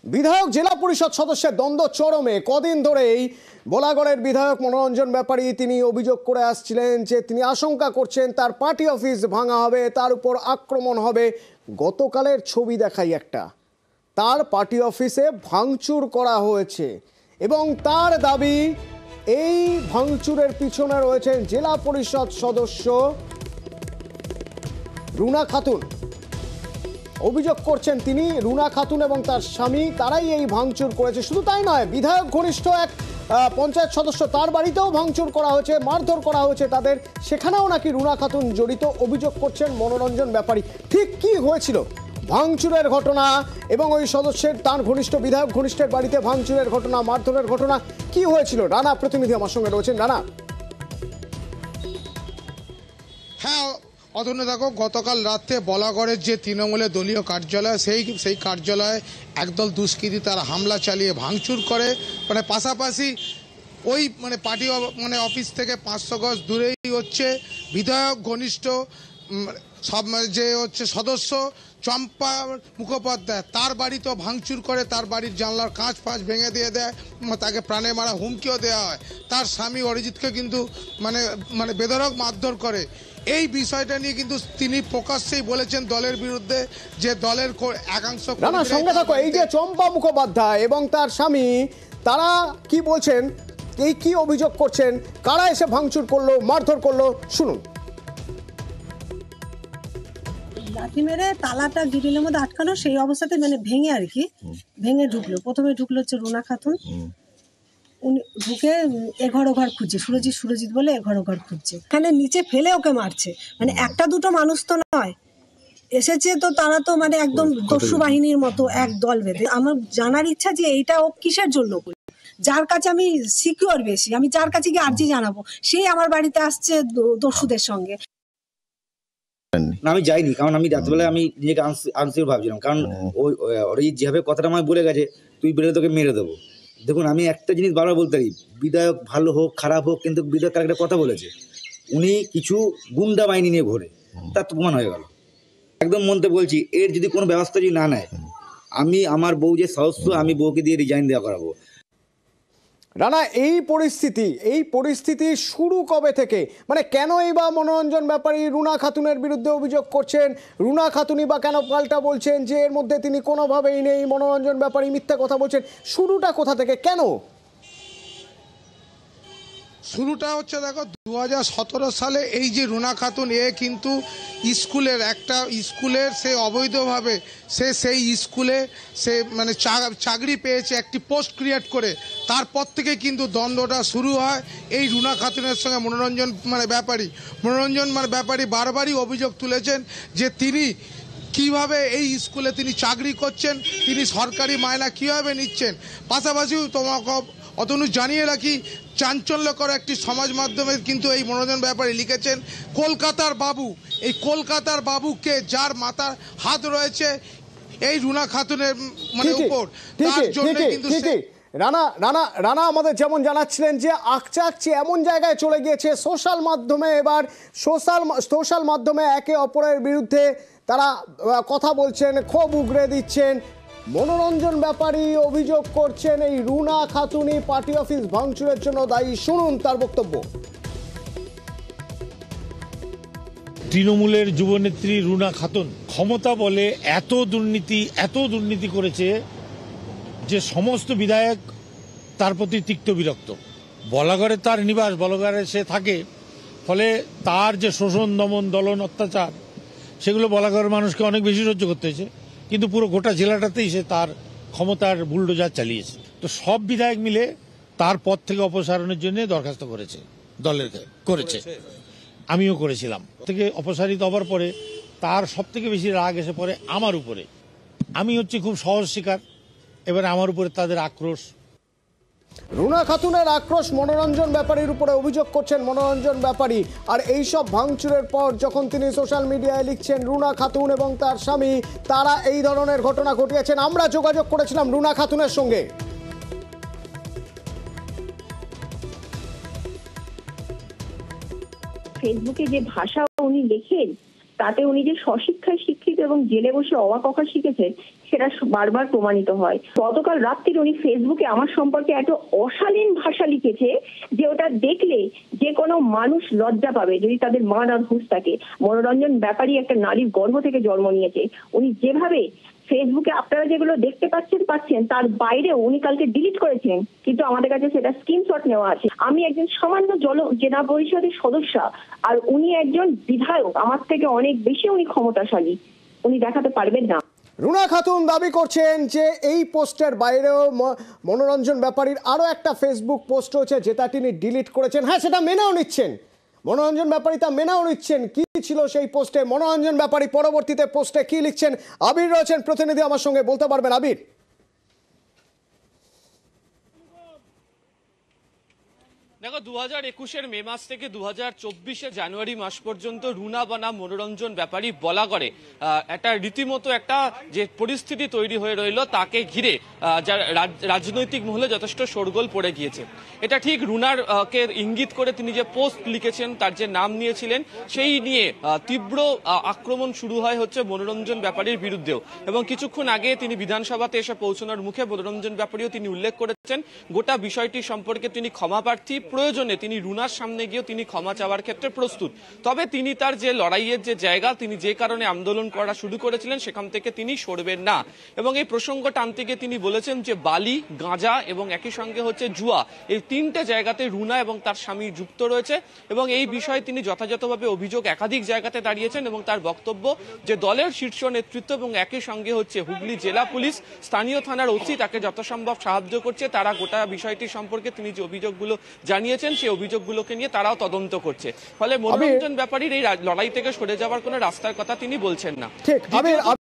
বিধায়ক জেলা পরিষদ সদস্যের দ্বন্দ্ব চরমে। কদিন ধরেই বোলাগড়ের বিধায়ক মনোরঞ্জন ব্যাপারী তিনি অভিযোগ করে আসছিলেন যে তিনি আশঙ্কা করছেন তার পার্টি অফিস ভাঙা হবে, তার উপর আক্রমণ হবে। গতকালের ছবি দেখাই একটা, তার পার্টি অফিসে ভাঙচুর করা হয়েছে এবং তার দাবি এই ভাঙচুরের পিছনে রয়েছেন জেলা পরিষদ সদস্য রুনা খাতুন। অভিযোগ করছেন তিনি, রুনা খাতুন এবং তার স্বামী তারাই এই ভাঙচুর করেছে। শুধু তাই নয়, বিধায়ক ঘনিষ্ঠ এক পঞ্চায়েত সদস্য তার বাড়িতেও ভাঙচুর করা হয়েছে, মারধর করা হয়েছে তাদের, সেখানেও নাকি রুনা খাতুন জড়িত। অভিযোগ করছেন মনোরঞ্জন ব্যাপারী। ঠিক কি হয়েছিল ভাঙচুরের ঘটনা এবং ওই সদস্যের তার ঘনিষ্ঠ বিধায়ক ঘনিষ্ঠের বাড়িতে ভাঙচুরের ঘটনা, মারধরের ঘটনা কি হয়েছিল? রানা প্রতিনিধি আমার সঙ্গে রয়েছেন। রানা। হ্যাঁ অতনু, দেখো গতকাল রাতে বলাগড়ের যে তৃণমূলের দলীয় কার্যালয় সেই কার্যালয়ে একদল দুষ্কৃতী তারা হামলা চালিয়ে ভাঙচুর করে। পাশাপাশি ওই পার্টি অফিস থেকে 500 গজ দূরেই হচ্ছে বিধায়ক ঘনিষ্ঠ সব যে সদস্য চম্পা মুখোপাধ্যায়, তার বাড়িতেও ভাঙচুর করে, তার বাড়ির জানলার কাঁচ ভেঙে দিয়ে দেয়, তাকে প্রাণে মারা হুমকিও দেওয়া হয়। তার স্বামী অরিজিৎকে কিন্তু বেধড়ক মারধর করে। এই বিষয়টা নিয়ে কিন্তু তিনি প্রকাশ্যেই বলেছেন দলের বিরুদ্ধে, যে দলের একাংশ। সঙ্গে থাকো, এই যে চম্পা মুখোপাধ্যায় এবং তার স্বামী তারা কি বলছেন, এই কি অভিযোগ করছেন, কারা এসে ভাঙচুর করলো, মারধর করলো, শুনুন। লাঠি মেরে তালাটা গ্রিলের মধ্যে আটকানো, সেই অবস্থাতে ভেঙে আর কি ভেঙে ঢুকলো। প্রথমে ঢুকলো হচ্ছে রুনা খাতুন, উনি ঢুকে এঘর ওঘর খুঁজছে, সুরজিৎ বলে এঘর ওঘর খুঁজছে, এখানে নিচে ফেলে ওকে মারছে। একটা দুটো মানুষ তো নয়, এসেছে তো তারা তো একদম দস্যু বাহিনীর মতো এক দল বেঁধে। আমার জানার ইচ্ছা যে এইটা ও কিসের জন্য করলো, যার কাছে আমি সিকিউর বেশি, আমি যার কাছে গিয়ে আর্জি জানাবো, সেই আমার বাড়িতে আসছে দস্যুদের সঙ্গে। আমি যাইনি, কারণ আমি রাত্রেবেলায় আমি নিজেকে আনসিওর ভাবছিলাম, কারণ ওই যেভাবে কথাটা আমায় বলে গেছে, তুই বেরোলে তোকে মেরে দেবো। দেখুন, আমি একটা জিনিস বারবার বলতে পারি, বিধায়ক ভালো হোক খারাপ হোক, কিন্তু বিধায়ক একটা কথা বলেছে, উনি কিছু গুন্ডা বাহিনী নিয়ে ঘোরে, তার তো প্রমাণ হয়ে গেল। একদম মনতে বলছি, এর যদি কোনো ব্যবস্থা যদি না নেয়, আমি আমার বউ যে সদস্য, আমি বউকে দিয়ে রিজাইন দেওয়া করাবো। রানা, এই পরিস্থিতি শুরু কবে থেকে? কেনই বা মনোরঞ্জন ব্যাপারী রুনা খাতুনের বিরুদ্ধে অভিযোগ করছেন? রুনা খাতুনই বা কেন পাল্টা বলছেন যে এর মধ্যে তিনি কোনোভাবেই নেই, মনোরঞ্জন ব্যাপারী মিথ্যা কথা বলছেন? শুরুটা কোথা থেকে, কেন? শুরুটা হচ্ছে, দেখো 2017 সালে এই যে রুনা খাতুন, এ কিন্তু স্কুলের সে অবৈধভাবে সেই স্কুলে সে চাকরি পেয়েছে একটি পোস্ট ক্রিয়েট করে। তারপর থেকে কিন্তু দ্বন্দ্বটা শুরু হয় এই রুনা খাতুনের সঙ্গে মনোরঞ্জন ব্যাপারী বারবারই অভিযোগ তুলেছেন যে তিনি কিভাবে এই স্কুলে তিনি চাকরি করছেন, তিনি সরকারি মায়না কিভাবে নিচ্ছেন। পাশাপাশি তোমাকে অতনু জানিয়ে রাখি, চাঞ্চল্যকর একটি সমাজ মাধ্যমে কিন্তু এই মনোরঞ্জন ব্যাপারী লিখেছেন কলকাতার বাবু। এই কলকাতার বাবুকে, যার মাথার হাত রয়েছে এই রুনা খাতুনের উপর, তার জন্য কিন্তু রানা আমাদের যেমন জানাচ্ছিলেন যে আকচাকচি এমন জায়গায় চলে গিয়েছে, সোশ্যাল মাধ্যমে এবার সোশ্যাল মাধ্যমে একে অপরের বিরুদ্ধে তারা কথা বলছেন, ক্ষোভ উগরে দিচ্ছেন। মনোরঞ্জন ব্যাপারী অভিযোগ করছেন এই রুনা খাতুনই পার্টি অফিস ভাঙচুরের জন্য দায়ী। শুনুন তার বক্তব্য। তৃণমূলের যুবনেত্রী রুনা খাতুন ক্ষমতা বলে এত দুর্নীতি করেছে যে সমস্ত বিধায়ক তার প্রতি তিক্ত বিরক্ত। বলাগড়ে তার নিবাস, বলাগড়ে সে থাকে, ফলে তার যে শোষণ, দমন, দলন, অত্যাচার, সেগুলো বলাগড়ের মানুষকে অনেক বেশি সহ্য করতে হয়েছে। কিন্তু পুরো গোটা জেলাটাতেই সে তার ক্ষমতার বুলডোজার চালিয়েছে। তো সব বিধায়ক মিলে তার পদ থেকে অপসারণের জন্য দরখাস্ত করেছে, আমিও করেছিলাম। থেকে অপসারিত হবার পরে তার সব থেকে বেশি রাগ এসে পড়ে আমার উপরে। আমি খুব সহজ শিকার, এবার আমার উপরে তাদের আক্রোশ। রুনা খাতুনের আক্রোশ মনোরঞ্জন ব্যাপারীর উপরে, অভিযোগ করছেন মনোরঞ্জন ব্যাপারী। আর এই সব ভাঙচুরের পর যখন তিনি সোশ্যাল মিডিয়ায় লিখছেন রুনা খাতুন এবং তার স্বামী তারা এই ধরনের ঘটনা ঘটিয়েছেন, আমরা যোগাযোগ করেছিলাম রুনা খাতুনের সঙ্গে। ফেসবুকে যে ভাষা উনি লেখেন, তাতে উনি যে স্বশিক্ষায় শিক্ষিত এবং জেলে বসে অবাক অকা শিখেছেন সেটা বারবার প্রমাণিত হয়। গতকাল রাত্রির উনি ফেসবুকে আমার সম্পর্কে এত অশালীন ভাষা লিখেছে যে ওটা দেখলে যে কোনো মানুষ লজ্জা পাবে যদি তাদের মা না হুঁশ থাকে। মনোরঞ্জন ব্যাপারী একটা নারীর গর্ভ থেকে জন্ম নিয়েছে। উনি যেভাবে ফেসবুকে আপনারা যেগুলো দেখতে পাচ্ছেন তার বাইরেও উনি কালকে ডিলিট করেছেন, কিন্তু আমাদের কাছে সেটা স্ক্রিনশট নেওয়া আছে। আমি একজন সামান্য জেলা পরিষদের সদস্য আর উনি একজন বিধায়ক, আমার থেকে অনেক বেশি উনি ক্ষমতাশালী, উনি দেখাতে পারবেন না। রুনা খাতুন দাবি করছেন যে এই পোস্টের বাইরেও মনোরঞ্জন ব্যাপারীর আরো একটা ফেসবুক পোস্ট রয়েছে যেটা তিনি ডিলিট করেছেন। হ্যাঁ, সেটা মেনেও নিচ্ছেন, মনোরঞ্জন ব্যাপারী তা মেনেও নিচ্ছেন। কি ছিল সেই পোস্টে? মনোরঞ্জন ব্যাপারী পরবর্তীতে পোস্টে কি লিখছেন? আবির রয়েছেন প্রতিনিধি আমার সঙ্গে, বলতে পারবেন আবির? দেখো, 2021-এর মে মাস থেকে 2024-এর জানুয়ারি মাস পর্যন্ত রুনা বনাম মনোরঞ্জন ব্যাপারী বলাগড়ে একটা রীতিমতো একটা যে পরিস্থিতি তৈরি হয়ে রইল তাকে ঘিরে যার রাজনৈতিক মহলে যথেষ্ট শোরগোল পড়ে গিয়েছে। এটা ঠিক রুনার কে ইঙ্গিত করে তিনি যে পোস্ট লিখেছেন, তার যে নাম নিয়েছিলেন, সেই নিয়ে তীব্র আক্রমণ শুরু হয় হচ্ছে মনোরঞ্জন ব্যাপারীর বিরুদ্ধেও। এবং কিছুক্ষণ আগে তিনি বিধানসভাতে এসে পৌঁছানোর মুখে মনোরঞ্জন ব্যাপারীও তিনি উল্লেখ করেছেন গোটা বিষয়টি সম্পর্কে তিনি ক্ষমাপ্রার্থী, প্রয়োজনে তিনি রুনার সামনে গিয়েও তিনি ক্ষমা চাওয়ার ক্ষেত্রে প্রস্তুত। তবে তিনি তার যে লড়াইয়ের যে জায়গা, তিনি যে কারণে আন্দোলন করা শুরু করেছিলেন সেখান থেকে তিনি সরবেন না। এবং এই প্রসঙ্গ টানতে গিয়ে তিনি বলেছেন যে বালি, গাঁজা এবং একই সঙ্গে হচ্ছে জুয়া, এই তিনটে জায়গাতে রুনা এবং তার স্বামী যুক্ত রয়েছে। এবং এই বিষয়ে তিনি যথাযথভাবে অভিযোগ একাধিক জায়গাতে দাঁড়িয়েছেন এবং তার বক্তব্য যে দলের শীর্ষ নেতৃত্ব এবং একই সঙ্গে হচ্ছে হুগলি জেলা পুলিশ, স্থানীয় থানার ওসি তাকে যত সম্ভব সাহায্য করছে। তারা গোটা বিষয়টি সম্পর্কে তিনি যে অভিযোগগুলো জানিয়েছেন সেই অভিযোগগুলোকে নিয়ে তারাও তদন্ত করছে। ফলে মনোরঞ্জন ব্যাপারীর এই লড়াই থেকে সরে যাওয়ার কোনো রাস্তার কথা তিনি বলছেন না। ঠিক।